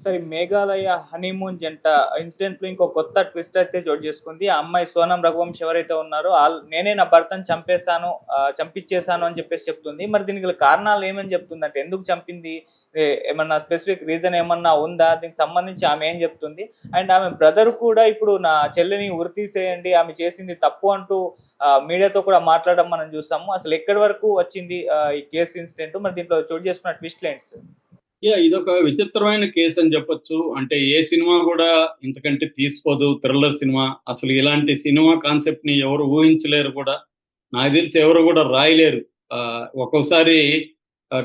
సరే, మేఘాలయ హనీమూన్ జంట ఇన్సిడెంట్‌లో ఇంకో కొత్త ట్విస్ట్ అయితే చోటు చేసుకుంది. ఆ అమ్మాయి సోనం రఘువంశ్ ఎవరైతే ఉన్నారో నేనే నా భర్తను చంపేసాను, చంపిచ్చేసాను అని చెప్పేసి చెప్తుంది. మరి దీనికి గల కారణాలు ఏమని చెప్తుందంటే ఎందుకు చంపింది? ఏమన్నా స్పెసిఫిక్ రీజన్ ఏమన్నా ఉందా? దీనికి సంబంధించి ఆమె ఏం చెప్తుంది? అండ్ ఆమె బ్రదర్ కూడా ఇప్పుడు నా చెల్లిని ఉరి తీసేయండి, ఆమె చేసింది తప్పు అంటూ మీడియాతో కూడా మాట్లాడడం మనం చూసాము. అసలు ఎక్కడి వరకు వచ్చింది ఈ కేస్ ఇన్సిడెంట్? మరి దీంట్లో చోటు చేసుకున్న ట్విస్ట్‌లేంటి సార్? ఇదొక విచిత్రమైన కేసు అని చెప్పొచ్చు. అంటే ఏ సినిమా కూడా ఇంతకంటే తీసిపోదు. Thriller cinema. అసలు ఇలాంటి సినిమా కాన్సెప్ట్ ని ఎవరు ఊహించలేరు కూడా. నాకు తెలిసి ఎవరు కూడా రాయలేరు. ఒక్కోసారి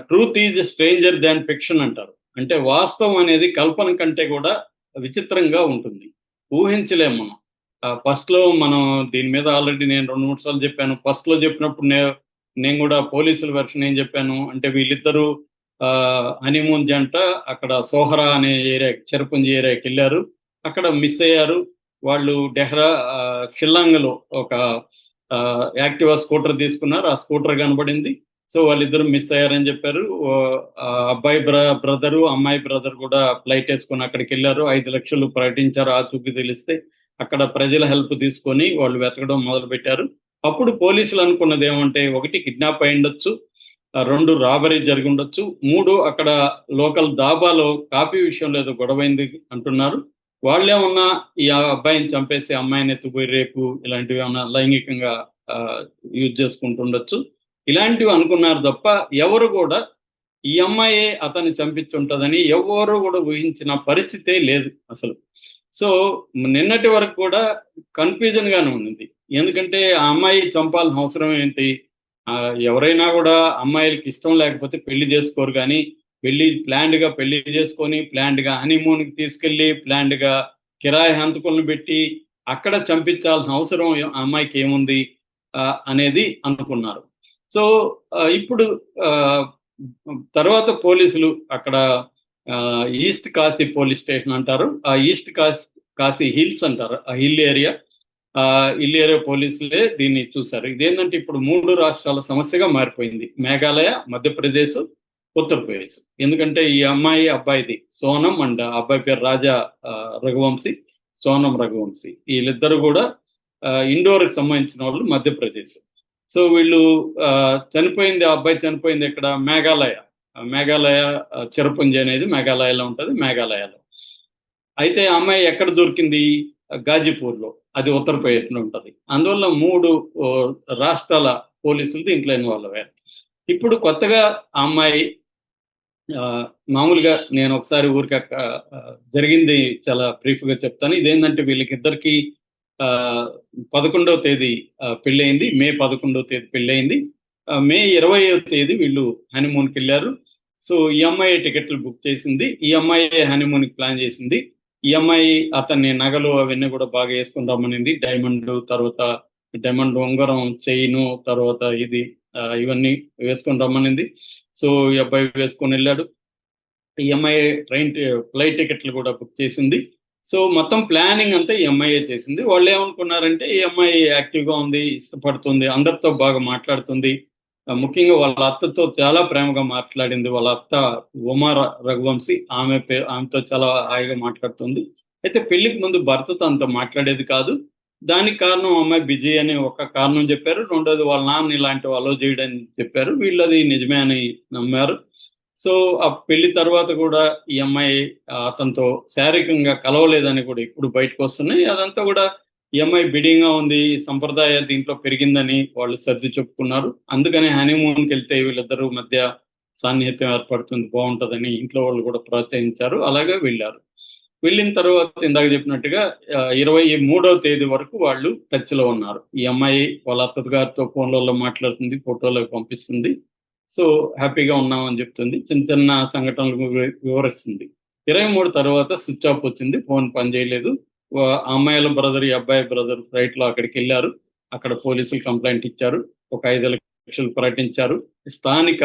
truth is stranger than fiction అంటారు. అంటే వాస్తవం అనేది కల్పన కంటే కూడా విచిత్రంగా ఉంటుంది. ఊహించలేం మనం. ఫస్ట్ లో మనం దీని మీద ఆల్రెడీ నేను 2, 3 సార్లు చెప్పాను. ఫస్ట్ లో చెప్పినప్పుడు నేను కూడా పోలీసుల వెర్షన్ ఏం చెప్పాను అంటే వీళ్ళిద్దరూ హనీమూన్ జంట అక్కడ సోహరా అనే ఏరియా, చెరపుంజి ఏరియాకి వెళ్ళారు. అక్కడ మిస్ అయ్యారు. వాళ్ళు షిల్లాంగ్ లో ఒక యాక్టివా స్కూటర్ తీసుకున్నారు. ఆ స్కూటర్ కనబడింది. సో వాళ్ళిద్దరు మిస్ అయ్యారని చెప్పారు. అబ్బాయి బ్రదరు, అమ్మాయి బ్రదర్ కూడా ఫ్లైట్ వేసుకొని అక్కడికి వెళ్ళారు. 5 లక్షలు ప్రకటించారు ఆచూకీ తెలిస్తే. అక్కడ ప్రజల హెల్ప్ తీసుకొని వాళ్ళు వెతకడం మొదలు పెట్టారు. అప్పుడు పోలీసులు అనుకున్నది ఏమంటే, 1 కిడ్నాప్ అయి ఉండొచ్చు, 2 రాబరీ జరిగి ఉండొచ్చు, 3 అక్కడ లోకల్ దాబాలో కాఫీ విషయంలో ఏదో గొడవైంది అంటున్నారు. వాళ్ళేమన్నా ఈ అబ్బాయిని చంపేసి అమ్మాయిని ఎత్తుపోయి రేపు ఇలాంటివి ఏమన్నా లైంగికంగా యూజ్ చేసుకుంటుండొచ్చు, ఇలాంటివి అనుకున్నారు తప్ప ఎవరు కూడా ఈ అమ్మాయే అతన్ని చంపించుంటదని ఎవరు కూడా ఊహించిన పరిస్థితే లేదు అసలు. సో నిన్నటి వరకు కూడా కన్ఫ్యూజన్ గానే ఉంది. ఎందుకంటే ఆ అమ్మాయి చంపాల్సిన అవసరం ఏంటి? ఎవరైనా కూడా అమ్మాయిలకి ఇష్టం లేకపోతే పెళ్లి చేసుకోరు. కానీ ప్లాన్డ్ గా పెళ్లి చేసుకొని, ప్లాన్డ్ గా హనీమూన్ కి తీసుకెళ్లి, ప్లాన్డ్ గా కిరాయి హంతకులను పెట్టి అక్కడ చంపించాల్సిన అవసరం అమ్మాయికి ఏముంది అనేది అనుకున్నారు. సో ఇప్పుడు తర్వాత పోలీసులు అక్కడ ఈస్ట్ కాశీ పోలీస్ స్టేషన్ అంటారు, ఆ ఈస్ట్ కాశీ హిల్స్ అంటారు, ఆ హిల్ ఏరియా పోలీసులే దీన్ని చూశారు. ఇదేంటంటే ఇప్పుడు 3 రాష్ట్రాల సమస్యగా మారిపోయింది. మేఘాలయ, మధ్యప్రదేశ్, ఉత్తరప్రదేశ్. ఎందుకంటే ఈ అమ్మాయి అబ్బాయిది సోనం అండ్ అబ్బాయి పేరు రాజా రఘువంశీ, సోనం రఘువంశీ. వీళ్ళిద్దరు కూడా ఇండోర్కి సంబంధించిన వాళ్ళు మధ్యప్రదేశ్. సో వీళ్ళు చనిపోయింది, ఆ అబ్బాయి చనిపోయింది ఇక్కడ మేఘాలయ చిరపుంజి అనేది మేఘాలయలో ఉంటుంది, మేఘాలయలో. అయితే ఆ అమ్మాయి ఎక్కడ దొరికింది? గాజీపూర్లో, అది ఉత్తరప్రదేశ్లో ఉంటుంది. అందువల్ల 3 రాష్ట్రాల పోలీసులు దీంట్లో ఇన్వాల్వ్ అయ్యారు. ఇప్పుడు కొత్తగా ఆ అమ్మాయి మామూలుగా నేను ఒకసారి ఊరికి జరిగింది చాలా బ్రీఫ్గా చెప్తాను. ఇదేంటంటే వీళ్ళకిద్దరికి 11వ తేదీ పెళ్ళయింది. మే 11వ తేదీ పెళ్ళయింది. మే 20వ తేదీ వీళ్ళు హనీమూన్కి వెళ్ళారు. సో ఈ అమ్మాయి టికెట్లు బుక్ చేసింది, ఈ అమ్మాయి హనీమూన్కి ప్లాన్ చేసింది. ఈ అమ్మాయి అతన్ని నగలు అవన్నీ కూడా బాగా వేసుకుని రమ్మనింది. డైమండ్ ఉంగరం, చైను, తర్వాత ఇవన్నీ వేసుకొని రమ్మనింది. సో ఈ అబ్బాయి వేసుకొని వెళ్ళాడు. ఈ అమ్మాయి ఫ్లైట్ టికెట్లు కూడా బుక్ చేసింది. సో మొత్తం ప్లానింగ్ అంతా ఈ అమ్మాయి చేసింది. వాళ్ళు ఏమనుకున్నారంటే ఈ అమ్మాయి యాక్టివ్గా ఉంది, ఇష్టపడుతుంది, అందరితో బాగా మాట్లాడుతుంది, ముఖ్యంగా వాళ్ళ అత్తతో చాలా ప్రేమగా మాట్లాడింది. వాళ్ళ అత్త ఉమా రఘువంశీ, ఆమెతో చాలా హాయిగా మాట్లాడుతుంది. అయితే పెళ్లికి ముందు భర్తతో అంత మాట్లాడేది కాదు. దానికి కారణం అమ్మాయి బిజీ అని ఒక కారణం చెప్పారు. రెండోది వాళ్ళ నాన్న ఇలాంటివి అలో చేయడం చెప్పారు. వీళ్ళు అది నిజమే అని నమ్మారు. సో ఆ పెళ్లి తర్వాత కూడా ఈ అమ్మాయి అతనితో శారీరకంగా కలవలేదని కూడా ఇప్పుడు బయటకు వస్తున్నాయి. అదంతా కూడా ఈ అమ్మాయి బిడింగ్ గా ఉంది, సంప్రదాయ దీంట్లో పెరిగిందని వాళ్ళు సర్ది చెప్పుకున్నారు. అందుకని హనీమూన్కి వెళ్తే వీళ్ళిద్దరూ మధ్య సాన్నిహిత్యం ఏర్పడుతుంది, బాగుంటుందని ఇంట్లో వాళ్ళు కూడా ప్రోత్సహించారు. అలాగే వెళ్ళారు. వెళ్ళిన తర్వాత ఇందాక చెప్పినట్టుగా 23వ తేదీ వరకు వాళ్ళు టచ్ లో ఉన్నారు. ఈ అమ్మాయి వాళ్ళ అత్తగారితో ఫోన్లలో మాట్లాడుతుంది, ఫోటోలకు పంపిస్తుంది. సో హ్యాపీగా ఉన్నామని చెప్తుంది, చిన్న చిన్న సంఘటనలు వివరిస్తుంది. 23 తర్వాత స్విచ్ ఆఫ్ వచ్చింది, ఫోన్ పనిచేయలేదు. అమ్మాయిల బ్రదర్, ఈ అబ్బాయి బ్రదర్ ఫ్లైట్ లో అక్కడికి వెళ్ళారు. అక్కడ పోలీసులు కంప్లైంట్ ఇచ్చారు, ఒక 5 లక్షలు ప్రకటించారు. స్థానిక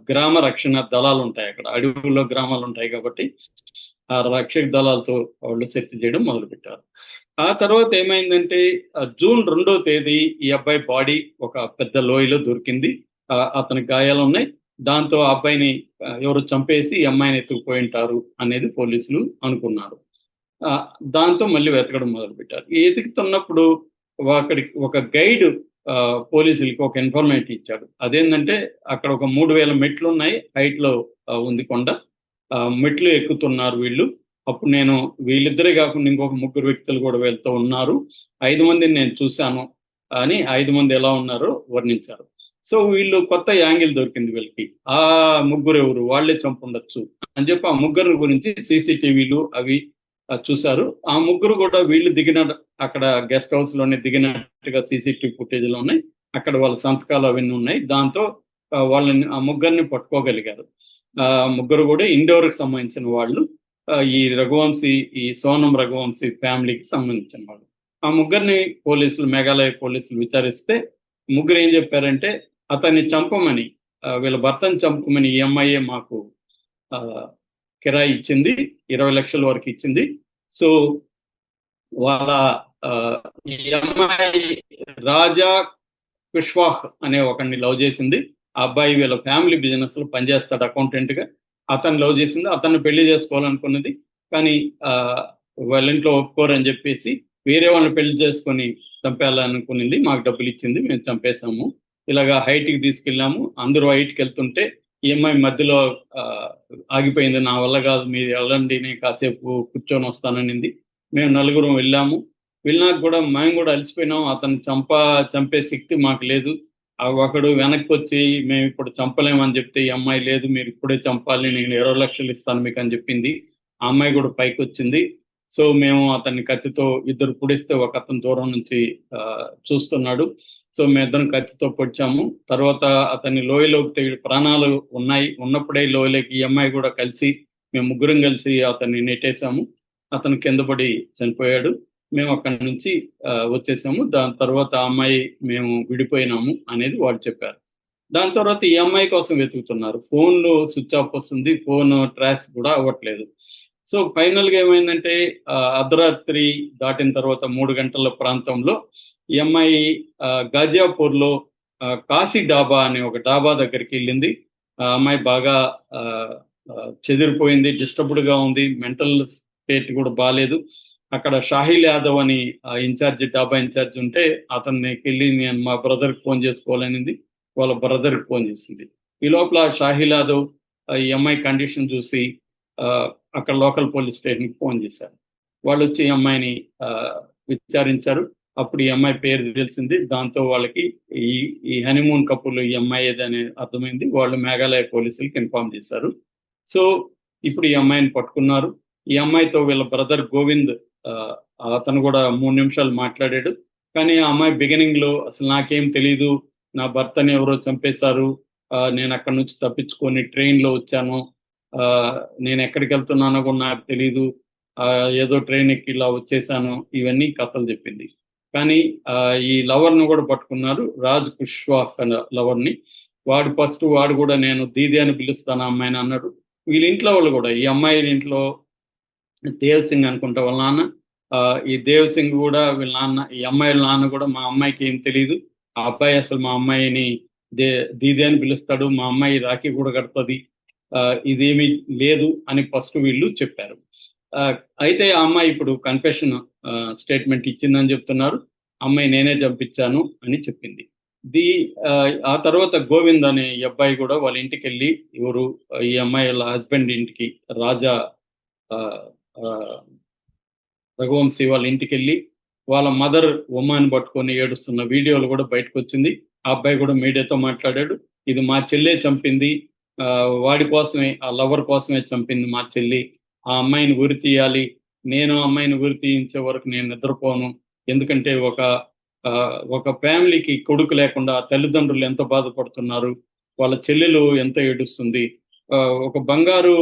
గ్రామ రక్షణ దళాలు ఉంటాయి, అక్కడ అడవుల్లో గ్రామాలు ఉంటాయి కాబట్టి ఆ రక్షక దళాలతో వాళ్ళు సెర్చ్ చేయడం మొదలుపెట్టారు. ఆ తర్వాత ఏమైందంటే జూన్ 2వ తేదీ ఈ అబ్బాయి బాడీ ఒక పెద్ద లోయలో దొరికింది. అతని గాయాలు ఉన్నాయి. దాంతో ఆ అబ్బాయిని ఎవరు చంపేసి ఈ అమ్మాయిని ఎత్తుకుపోయి ఉంటారు అనేది పోలీసులు అనుకున్నారు. ఆ, దాంతో మళ్ళీ వెతకడం మొదలుపెట్టారు. ఈ ఎతుకుతున్నప్పుడు అక్కడికి ఒక గైడ్ పోలీసులకి ఒక ఇన్ఫర్మేషన్ ఇచ్చాడు. అదేంటంటే అక్కడ ఒక 3000 మెట్లు ఉన్నాయి, హైట్ లో ఉంది కొండ. మెట్లు ఎక్కుతున్నారు వీళ్ళు. అప్పుడు నేను వీళ్ళిద్దరే కాకుండా ఇంకొక 3 వ్యక్తులు కూడా వీళ్ళతో ఉన్నారు. 5 మందిని నేను చూశాను అని 5 మంది ఎలా ఉన్నారో వర్ణించారు. సో వీళ్ళు కొత్త యాంగిల్ దొరికింది వీళ్ళకి. ఆ ముగ్గురు ఎవరు, వాళ్ళే చంపుండొచ్చు అని చెప్పి ఆ ముగ్గురు గురించి సీసీటీవీలు అవి చూశారు. ఆ ముగ్గురు కూడా వీళ్ళు దిగిన అక్కడ గెస్ట్ హౌస్ లోనే దిగినట్టుగా సీసీటీవీ ఫుటేజ్ లో ఉన్నాయి. అక్కడ వాళ్ళ సంతకాలు అవన్నీ ఉన్నాయి. దాంతో వాళ్ళని ఆ ముగ్గురిని పట్టుకోగలిగారు. ముగ్గురు కూడా ఇండోర్ కి సంబంధించిన వాళ్ళు. ఈ రఘువంశీ, ఈ సోనం రఘువంశీ ఫ్యామిలీకి సంబంధించిన వాళ్ళు. ఆ ముగ్గురిని పోలీసులు, మేఘాలయ పోలీసులు విచారిస్తే ముగ్గురు ఏం చెప్పారంటే అతన్ని చంపమని, వీళ్ళ భర్తని చంపమని ఈ అమ్మాయే మాకు కిరాయి ఇచ్చింది, 20 లక్షల వరకు ఇచ్చింది. సో వాళ్ళ ఈ అమ్మాయి రాజా కుష్వాహ్ అనే ఒకరిని లవ్ చేసింది. ఆ అబ్బాయి వీళ్ళ ఫ్యామిలీ బిజినెస్ లో పనిచేస్తాడు అకౌంటెంట్ గా. అతను లవ్ చేసింది, అతన్ని పెళ్లి చేసుకోవాలనుకున్నది. కానీ వాళ్ళ ఇంట్లో ఒప్పుకోరని చెప్పేసి వేరే వాళ్ళని పెళ్లి చేసుకొని చంపేయాలనుకునింది. మాకు డబ్బులు ఇచ్చింది, మేము చంపేశాము. ఇలాగా హైట్కి తీసుకెళ్ళాము. అందరూ హైట్కి వెళ్తుంటే ఈ అమ్మాయి మధ్యలో ఆగిపోయింది. నా వల్ల కాదు, మీరు వెళ్ళండి, నేను కాసేపు కూర్చొని వస్తాననింది. మేము నలుగురం వెళ్ళాము. వెళ్ళినాక కూడా మేము కూడా అలసిపోయినాం. అతను చంపే శక్తి మాకు లేదు. ఒకడు వెనక్కి వచ్చి మేము ఇప్పుడు చంపలేమని చెప్తే ఈ అమ్మాయి లేదు, మీరు ఇప్పుడే చంపాలి, నేను 20 లక్షలు ఇస్తాను మీకు అని చెప్పింది. ఆ అమ్మాయి కూడా పైకి వచ్చింది. సో మేము అతన్ని కత్తితో, ఇద్దరు పుడిస్తే ఒక అతను దూరం నుంచి చూస్తున్నాడు. సో మేమిద్దరం కత్తితో పొడిచాము. తర్వాత అతన్ని లోయలోకి ప్రాణాలు ఉన్నప్పుడే లోయలోకి ఈ అమ్మాయి కూడా కలిసి, మేము ముగ్గురం కలిసి అతన్ని నెట్టేశాము. అతను కింద పడి చనిపోయాడు. మేము అక్కడి నుంచి వచ్చేసాము. దాని తర్వాత ఆ అమ్మాయి, మేము విడిపోయినాము అనేది వాళ్ళు చెప్పారు. దాని తర్వాత ఈ అమ్మాయి కోసం వెతుకుతున్నారు. ఫోన్లో స్విచ్ ఆఫ్ వస్తుంది, ఫోన్ ట్రాక్స్ కూడా అవ్వట్లేదు. సో ఫైనల్ గా ఏమైందంటే అర్ధరాత్రి దాటిన తర్వాత 3 గంటల ప్రాంతంలో ఈ అమ్మాయి గాజియాపూర్ లో కాశీ డాబా అనే ఒక డాబా దగ్గరికి వెళ్ళింది. ఆ అమ్మాయి బాగా చెదిరిపోయింది, డిస్టర్బ్డ్ గా ఉంది, మెంటల్ స్టేట్ కూడా బాగాలేదు. అక్కడ షాహిల్ యాదవ్ అని ఇన్ఛార్జ్, డాబా ఇన్ఛార్జ్ ఉంటే అతనికి వెళ్ళి నేను మా బ్రదర్కి ఫోన్ చేసుకోవాలనింది. వాళ్ళ బ్రదర్కి ఫోన్ చేసింది. ఈ లోపల షాహిల్ యాదవ్ ఈ అమ్మాయి కండిషన్ చూసి అక్కడ లోకల్ పోలీస్ స్టేషన్కి ఫోన్ చేశారు. వాళ్ళు వచ్చి ఈ అమ్మాయిని విచారించారు. అప్పుడు ఈ అమ్మాయి పేరు తెలిసింది. దాంతో వాళ్ళకి ఈ హనీమూన్ కపుల్ ఈ అమ్మాయి ఏదని అర్థమైంది. వాళ్ళు మేఘాలయ పోలీసులకి ఇన్ఫార్మ్ చేశారు. సో ఇప్పుడు ఈ అమ్మాయిని పట్టుకున్నారు. ఈ అమ్మాయితో వీళ్ళ బ్రదర్ గోవింద్, అతను కూడా 3 నిమిషాలు మాట్లాడాడు. కానీ ఆ అమ్మాయి బిగినింగ్ లో అసలు నాకేం తెలీదు, నా భర్తని ఎవరో చంపేశారు, నేను అక్కడి నుంచి తప్పించుకొని ట్రైన్ లో వచ్చాను, నేను ఎక్కడికి వెళ్తున్నానో కూడా నాకు తెలీదు, ఏదో ట్రైన్ ఎక్కి ఇలా వచ్చేసాను, ఇవన్నీ కథలు చెప్పింది. కానీ ఈ లవర్ ను కూడా పట్టుకున్నారు, రాజ్ కుష్వాహ్ లవర్ ని. వాడు కూడా నేను దీది అని పిలుస్తాను ఆ అమ్మాయిని అన్నాడు. వీళ్ళ ఇంట్లో వాళ్ళు కూడా, ఈ అమ్మాయి ఇంట్లో దేవ్ సింగ్ అనుకుంటా వాళ్ళ నాన్న, ఈ దేవ్ సింగ్ కూడా వీళ్ళ నాన్న, ఈ అమ్మాయి నాన్న కూడా మా అమ్మాయికి ఏం తెలియదు, ఆ అబ్బాయి అసలు మా అమ్మాయిని దీది అని పిలుస్తాడు, మా అమ్మాయి రాఖీ కూడా కడుతుంది, ఇదేమీ లేదు అని ఫస్ట్ వీళ్ళు చెప్పారు. అయితే ఆ అమ్మాయి ఇప్పుడు కన్ఫెషన్ స్టేట్మెంట్ ఇచ్చిందని చెప్తున్నారు. అమ్మాయి నేనే చంపించాను అని చెప్పింది. ఆ తర్వాత గోవింద్ అనే ఈ అబ్బాయి కూడా వాళ్ళ ఇంటికి వెళ్ళి, ఎవరు ఈ అమ్మాయి వాళ్ళ హస్బెండ్ ఇంటికి, రాజా రఘువంశీ వాళ్ళ ఇంటికి వెళ్ళి వాళ్ళ మదర్ ఉమాని పట్టుకొని ఏడుస్తున్న వీడియోలు కూడా బయటకు వచ్చింది. ఆ అబ్బాయి కూడా మీడియాతో మాట్లాడాడు. ఇది మా చెల్లె చంపింది, వాడి కోసమే, ఆ లవర్ కోసమే చంపింది మా చెల్లి. ఆ అమ్మాయిని ఉరి తీయాలి, నేను అమ్మాయిని ఉరి తీయించే వరకు నేను నిద్రపోను. ఎందుకంటే ఒక ఫ్యామిలీకి కొడుకు లేకుండా తల్లిదండ్రులు ఎంత బాధపడుతున్నారు, వాళ్ళ చెల్లెలు ఎంత ఏడుస్తుంది, ఒక బంగారు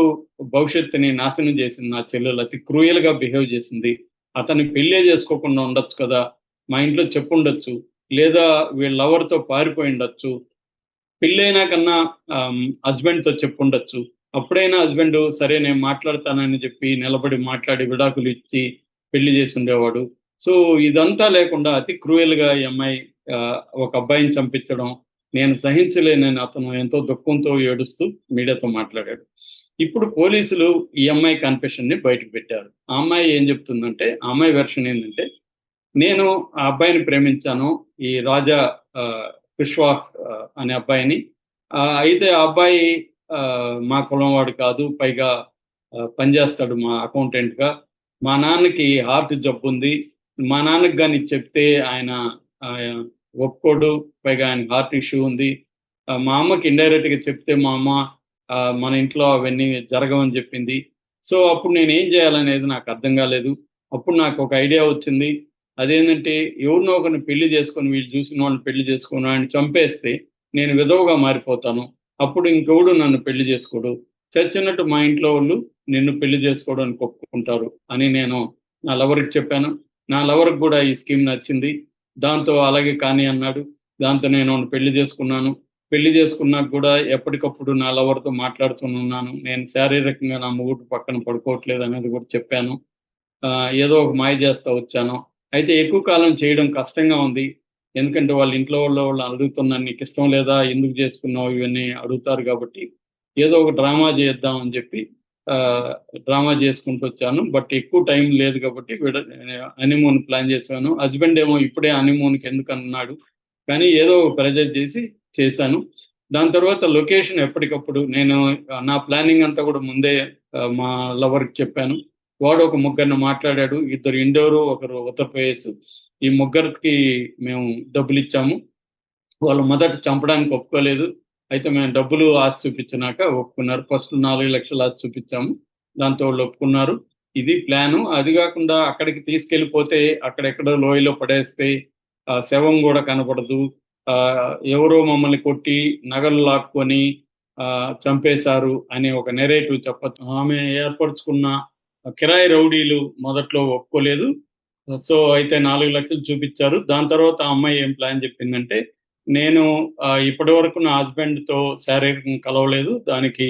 భవిష్యత్తుని నాశనం చేసింది నా చెల్లెలు, అతి క్రూయల్ గా బిహేవ్ చేసింది. అతన్ని పెళ్ళే చేసుకోకుండా ఉండొచ్చు కదా, మా ఇంట్లో చెప్పుండొచ్చు, లేదా వీళ్ళ లవర్తో పారిపోయి ఉండొచ్చు, పెళ్ళైనా కన్నా హస్బెండ్ తో చెప్పుండొచ్చు. అప్పుడైనా హస్బెండ్ సరే నేను మాట్లాడతానని చెప్పి నిలబడి మాట్లాడి విడాకులు ఇచ్చి పెళ్లి చేసి ఉండేవాడు. సో ఇదంతా లేకుండా అతి క్రూయల్ గా ఈ అమ్మాయి ఒక అబ్బాయిని చంపించడం, నేను సహించలేనని అతను ఎంతో దుఃఖంతో ఏడుస్తూ మీడియాతో మాట్లాడాడు. ఇప్పుడు పోలీసులు ఈ అమ్మాయి కన్ఫెషన్ ని బయటకు పెట్టారు. ఆ అమ్మాయి ఏం చెప్తుందంటే, ఆ అమ్మాయి వెర్షన్ ఏంటంటే, నేను ఆ అబ్బాయిని ప్రేమించాను. ఈ రాజా కుష్వాహ్ అనే అబ్బాయిని. అయితే ఆ అబ్బాయి మా కులం వాడు కాదు. పైగా పనిచేస్తాడు మా అకౌంటెంట్‌గా. మా నాన్నకి హార్ట్ జబ్బుంది. మా నాన్నకి గాని చెప్తే ఆయన ఒప్పుకోడు. పైగా ఆయనకి హార్ట్ ఇష్యూ ఉంది. మా అమ్మకి ఇండైరెక్ట్‌గా చెప్తే మా అమ్మ మన ఇంట్లో అవన్నీ జరగవని చెప్పింది. సో, అప్పుడు నేనేం చేయాలనేది నాకు అర్థం కాలేదు. అప్పుడు నాకొక ఐడియా వచ్చింది. అదేంటంటే ఎవరినో ఒకరిని పెళ్లి చేసుకొని వీళ్ళు చూసిన వాళ్ళని పెళ్లి చేసుకొని ఆయన్ని చంపేస్తే నేను విధవగా మారిపోతాను. అప్పుడు ఇంకెవడు నన్ను పెళ్లి చేసుకోడు. చచ్చినట్టు మా ఇంట్లో వాళ్ళు నిన్ను పెళ్లి చేసుకోవడానికి ఒప్పుకుంటారు అని నేను నా లవర్‌కి చెప్పాను. నా లవర్‌కి కూడా ఈ స్కీమ్ నచ్చింది. దాంతో అలాగే కానీ అన్నాడు. దాంతో నేను వాడిని పెళ్లి చేసుకున్నాను. పెళ్లి చేసుకున్నాక కూడా ఎప్పటికప్పుడు నా లవర్‌తో మాట్లాడుతూనున్నాను. నేను శారీరకంగా నా మొగుడు పక్కన పడుకోవట్లేదు అనేది కూడా చెప్పాను. ఏదో ఒక మాయ చేస్తా వచ్చాను. అయితే ఎక్కువ కాలం చేయడం కష్టంగా ఉంది. ఎందుకంటే వాళ్ళ ఇంట్లో వాళ్ళు అడుగుతున్నారు. "నీకిష్టం లేదా? ఎందుకు చేసుకున్నావు?" ఇవన్నీ అడుగుతారు కాబట్టి, ఏదో ఒక డ్రామా చేద్దాం అని చెప్పి డ్రామా చేసుకుంటూ వచ్చాను. బట్ ఎక్కువ టైం లేదు కాబట్టి హనీమూన్ ప్లాన్ చేశాను. హస్బెండ్ ఏమో ఇప్పుడే హనీమూన్‌కి ఎందుకన్నాడు. కానీ ఏదో ప్రెజర్ చేసి చేశాను. దాని తర్వాత లొకేషన్ ఎప్పటికప్పుడు నేను నా ప్లానింగ్ అంతా కూడా ముందే మా లవర్‌కి చెప్పాను. వాడు ఒక ముగ్గురిని మాట్లాడాడు. ఇద్దరు ఇండోరు, ఒకరు ఉత్తరప్రదేశ్. ఈ ముగ్గురికి మేము డబ్బులిచ్చాము. వాళ్ళు మొదట చంపడానికి ఒప్పుకోలేదు. అయితే మేము డబ్బులు ఆశ చూపించినాక ఒప్పుకున్నారు. ఫస్ట్ 4,00,000 ఆశ చూపించాము. దాంతో వాళ్ళు ఒప్పుకున్నారు. ఇది ప్లాను. అది గాకుండా అక్కడికి తీసుకెళ్ళిపోతే అక్కడెక్కడో లోయలో పడేస్తే శవం గూడా కనపడదు. ఎవరో మమ్మల్ని కొట్టి నగలు లాక్కొని చంపేశారు అనే ఒక నెరేటివ్ చెప్పొచ్చు. ఆమె ఏర్పరుచుకున్న కిరాయి రౌడీలు మొదట్లో ఒప్పుకోలేదు. సో, అయితే 4,00,000 చూపిచ్చారు. దాని తర్వాత ఆ అమ్మాయి ఏం ప్లాన్ చెప్పిందంటే, నేను ఇప్పటివరకు నా హస్బెండ్‌తో శారీరకంగా కలవలేదు. దానికి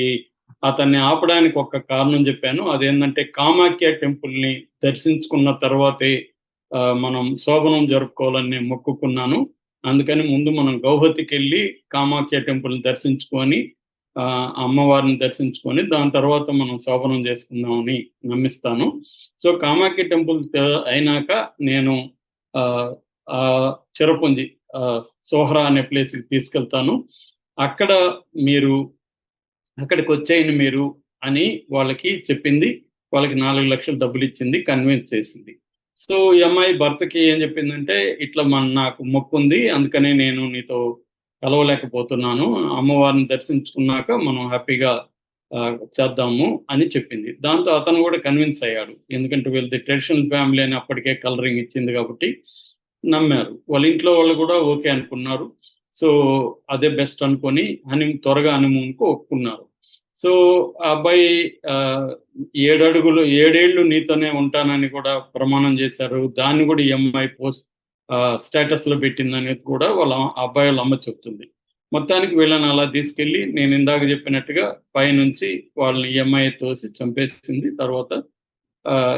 అతన్ని ఆపడానికి ఒక కారణం చెప్పాను. అదేందంటే కామాఖ్య టెంపుల్‌ని దర్శించుకున్న తర్వాతే మనం శోభనం జరుపుకోవాలని నేను మొక్కుకున్నాను. అందుకని ముందు మనం గౌహతికెళ్ళి కామాఖ్య టెంపుల్‌ని దర్శించుకొని అమ్మవారిని దర్శించుకొని దాని తర్వాత మనం శోభనం చేసుకుందామని నమ్మిస్తాను. సో, కామాఖ్య టెంపుల్ అయినాక నేను ఆహ్, ఆహ్, చిరపుంజి సోహ్రా అనే ప్లేస్‌కి తీసుకెళ్తాను. అక్కడ మీరు అక్కడికొచ్చేయండి మీరు అని వాళ్ళకి చెప్పింది. వాళ్ళకి 4,00,000 డబ్బులిచ్చింది. కన్విన్స్ చేసింది. సో, ఈ అమ్మాయి భర్తకి ఏం చెప్పిందంటే, "ఇట్లా నాకు మొక్కుంది. అందుకనే నేను నీతో కలవలేకపోతున్నాను. అమ్మవారిని దర్శించుకున్నాక మనం హ్యాపీగా చేద్దాము" అని చెప్పింది. దాంతో అతను కూడా కన్విన్స్ అయ్యాడు. ఎందుకంటే వీళ్ళది ట్రెడిషనల్ ఫ్యామిలీ అని అప్పటికే కలరింగ్ ఇచ్చింది కాబట్టి నమ్మారు. వాళ్ళ ఇంట్లో వాళ్ళు కూడా ఓకే అనుకున్నారు. సో, అదే బెస్ట్ అనుకోని త్వరగా హనీమూన్‌కి ఒప్పుకున్నారు. సో, ఆ అబ్బాయి ఆహ్, 7 అడుగులు 7 ఏళ్ళు నీతోనే ఉంటానని కూడా ప్రమాణం చేశారు. దాన్ని కూడా ఈ అమ్మాయి స్టేటస్‌లో పెట్టిందనేది కూడా ఆ అబ్బాయి వాళ్ళ అమ్మ చెప్తుంది. మొత్తానికి వీళ్ళని అలా తీసుకెళ్ళి నేను ఇందాక చెప్పినట్టుగా పైనుంచి వాళ్ళని ఈ అమ్మాయి తోసి చంపేసింది. తర్వాత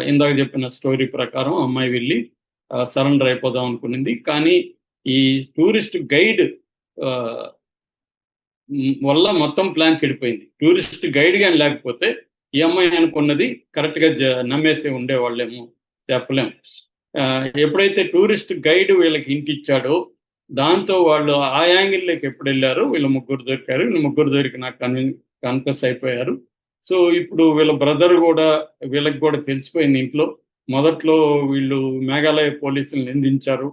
ఇందాక చెప్పిన స్టోరీ ప్రకారం అమ్మాయి వెళ్లి సరెండర్ అయిపోదాం అనుకునింది. కానీ ఈ టూరిస్ట్ గైడ్ ఆహ్, వల్ల మొత్తం ప్లాన్ చెడిపోయింది. టూరిస్ట్ గైడ్ గాని లేకపోతే ఈ అమ్మాయి అనుకున్నది కరెక్ట్‌గా నమ్మేసి ఉండేవాళ్ళేమో చెప్పలేం. ఎప్పుడైతే టూరిస్ట్ గైడ్ వీళ్ళకి హింట్ ఇచ్చాడో, దాంతో వాళ్ళు ఆ యాంగిల్‌లోకి ఎప్పుడెళ్లారో వీళ్ళ ముగ్గురు దొరికారు. వీళ్ళ ముగ్గురు దొరికి నాకు కన్ఫెస్ అయిపోయారు. సో, ఇప్పుడు వీళ్ళ బ్రదర్ గూడా వీళ్ళకి గూడా తెలిసిపోయింది ఇంట్లో. మొదట్లో వీళ్ళు మేఘాలయ పోలీసులు నిందించారు.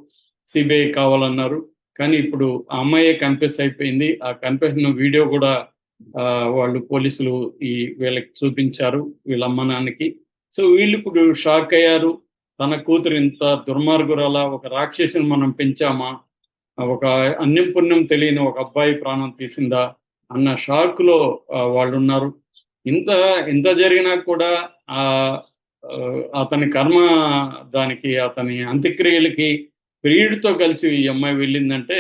సీబీఐ కావాలన్నారు. కానీ ఇప్పుడు ఆ అమ్మాయే కన్ఫెస్ అయిపోయింది. ఆ కన్ఫెషన్ వీడియో గూడా వాళ్ళు పోలీసులు వీళ్ళకి చూపించారు. వీళ్ళ అమ్మ, నాన్నకి. సో, వీళ్ళిప్పుడు షాక్ అయ్యారు. తన కూతురు ఇంత దుర్మార్గురాలా, ఒక రాక్షసిని మనం పెంచామా? ఒక అన్యం పుణ్యం తెలియని ఒక అబ్బాయి ప్రాణం తీసిందా? అన్న షాక్‌లో వాళ్ళున్నారు. ఇంత ఇంత జరిగినా కూడా ఆహ్, అతని కర్మ దానికి అతని అంత్యక్రియలకి ప్రియుడితో కలిసి ఈ అమ్మాయి వెళ్ళిందంటే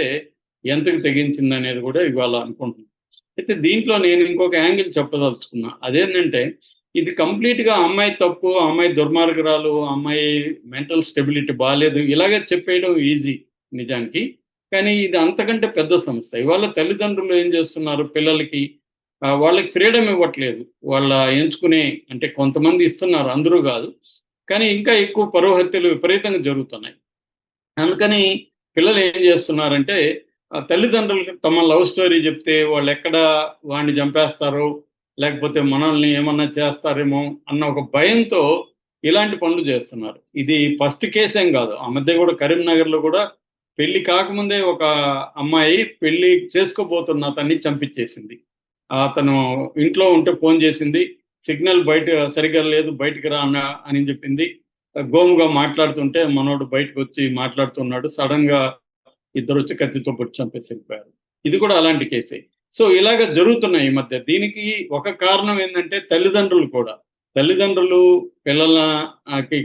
ఎంతకు తెగించిందనేది కూడా ఇవాళ అనుకుంటున్నాను. అయితే దీంట్లో నేను ఇంకొక యాంగిల్ చెప్పదలుచుకున్నా. అదేంటంటే ఇది కంప్లీట్‌గా అమ్మాయి తప్పు, అమ్మాయి దుర్మార్గురాలు, అమ్మాయి మెంటల్ స్టెబిలిటీ బాలేదు. ఇలాగే చెప్పేయడం ఈజీ నిజానికి. కానీ ఇది అంతకంటే పెద్ద సమస్య. ఇవాళ తల్లిదండ్రులు ఏం చేస్తున్నారు, పిల్లలకి వాళ్ళకి ఫ్రీడమ్ ఇవ్వట్లేదు. వాళ్ళ ఎంచుకునే అంటే కొంతమంది ఇస్తున్నారు, అందరూ గాదు. కానీ ఇంకా ఎక్కువ పరువు హత్యలు విపరీతంగా జరుగుతున్నాయి. అందుకని పిల్లలు ఏం చేస్తున్నారంటే, తల్లిదండ్రులకి తమ లవ్ స్టోరీ చెప్తే వాళ్ళెక్కడ వాడిని చంపేస్తారో, లేకపోతే మనల్ని ఏమన్నా చేస్తారేమో అన్న ఒక భయంతో ఇలాంటి పనులు చేస్తున్నారు. ఇది ఫస్ట్ కేసేం గాదు. ఆ మధ్య గూడా కరీంనగర్‌లో గూడా పెళ్లి కాకముందే ఒక అమ్మాయి పెళ్లి చేసుకోబోతున్న అతన్ని చంపించేసింది. అతను ఇంట్లో ఉంటే ఫోను చేసింది. సిగ్నల్ బయట సరిగ్గా లేదు, బయటికి రా అని చెప్పింది. గోముగా మాట్లాడుతుంటే మనోడు బయటకొచ్చి మాట్లాడుతున్నాడు. సడెన్‌గా ఇద్దరొచ్చి కత్తితో పొడిచి చంపేసి వెళ్ళిపోయారు. ఇది కూడా అలాంటి కేసే. సో, ఇలాగ జరుగుతున్నాయి ఈ మధ్య. దీనికి ఒక కారణం ఏందంటే తల్లిదండ్రులు కూడా. తల్లిదండ్రులు పిల్లల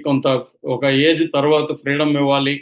కొంత ఒక ఏజ్ తర్వాత ఫ్రీడమ్ ఇవ్వాలి.